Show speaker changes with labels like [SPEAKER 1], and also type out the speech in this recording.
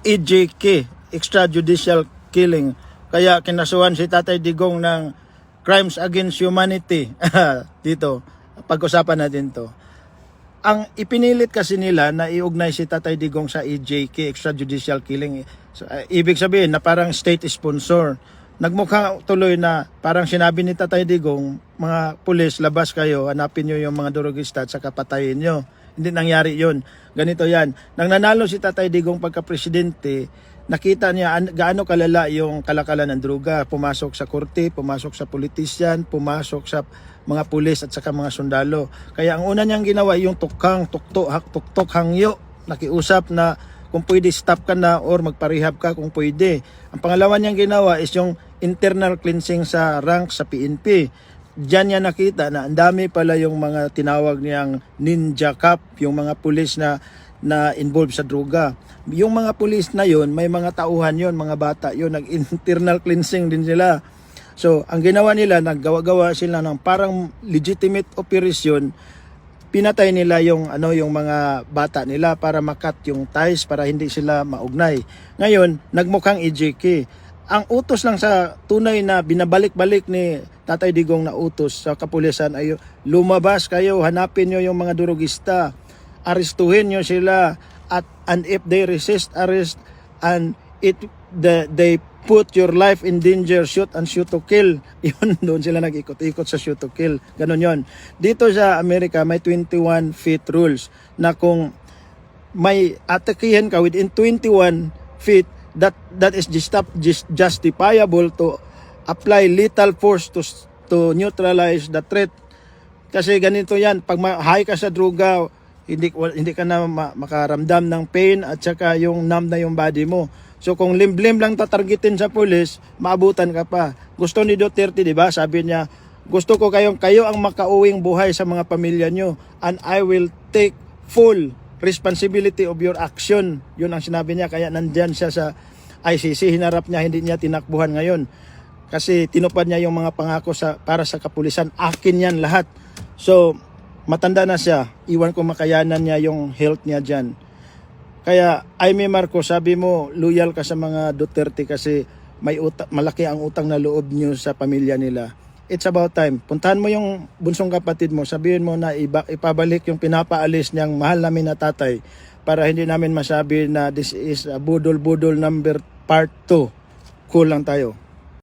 [SPEAKER 1] EJK, extrajudicial killing. Kaya kinasuhan si Tatay Digong ng crimes against humanity. Dito, pag-usapan natin to. Ang ipinilit kasi nila na iugnay si Tatay Digong sa EJK, extrajudicial killing. So, ibig sabihin na parang state sponsor. Nagmukha tuloy na parang sinabi ni Tatay Digong, mga pulis, labas kayo, hanapin nyo yung mga durugista at saka patayin nyo. Hindi nangyari yun. Ganito yan. Nang nanalo si Tatay Digong pagka-presidente, nakita niya gaano kalala yung kalakalan ng droga. Pumasok sa korte, pumasok sa politisyan, pumasok sa mga pulis at saka mga sundalo. Kaya ang una niyang ginawa yung tuktok hangyo. Nakiusap na kung pwede stop ka na or magparehab ka kung pwede. Ang pangalawa niyang ginawa is yung internal cleansing sa rank sa PNP. Diyan niya nakita na ang dami pala yung mga tinawag niyang ninja cop, yung mga pulis na involved sa droga. Yung mga pulis na yon, may mga tauhan yon, mga bata yon, nag-internal cleansing din sila. So, ang ginawa nila, naggawa-gawa sila ng parang legitimate operation. Pinatay nila yung mga bata nila para makat yung ties para hindi sila maugnay. Ngayon, nagmukhang EJK. Ang utos lang sa tunay na binabalik-balik ni Tatay Digong na utos sa kapulisan ay lumabas kayo, hanapin nyo yung mga durugista, arestuhin nyo sila, and if they resist arrest and they put your life in danger, shoot and shoot to kill. Yun, doon sila nag-ikot-ikot sa shoot to kill. Ganon yon. Dito sa Amerika may 21 feet rules na kung may atakihin ka within 21 feet, that is justifiable to apply lethal force to neutralize the threat. Kasi ganito yan, pag high ka sa droga, hindi ka na makaramdam ng pain at saka yung numb na yung body mo. So kung limlim lang tatargetin sa pulis, maabutan ka pa. Gusto ni Duterte, di ba? Sabi niya, gusto ko kayo ang makauwing buhay sa mga pamilya nyo, and I will take full responsibility of your action. Yun ang sinabi niya, kaya nandyan siya sa ICC, hinarap niya, hindi niya tinakbuhan ngayon. Kasi tinupad niya yung mga pangako para sa kapulisan. Akin yan lahat. So, matanda na siya. Iwan ko makayanan niya yung health niya dyan. Kaya, Aimee Marcos, sabi mo, loyal ka sa mga Duterte kasi malaki ang utang na loob niyo sa pamilya nila. It's about time. Puntahan mo yung bunsong kapatid mo. Sabihin mo na ipabalik yung pinapaalis niyang mahal namin na tatay para hindi namin masabi na this is a budol-budol number part 2. Cool lang tayo.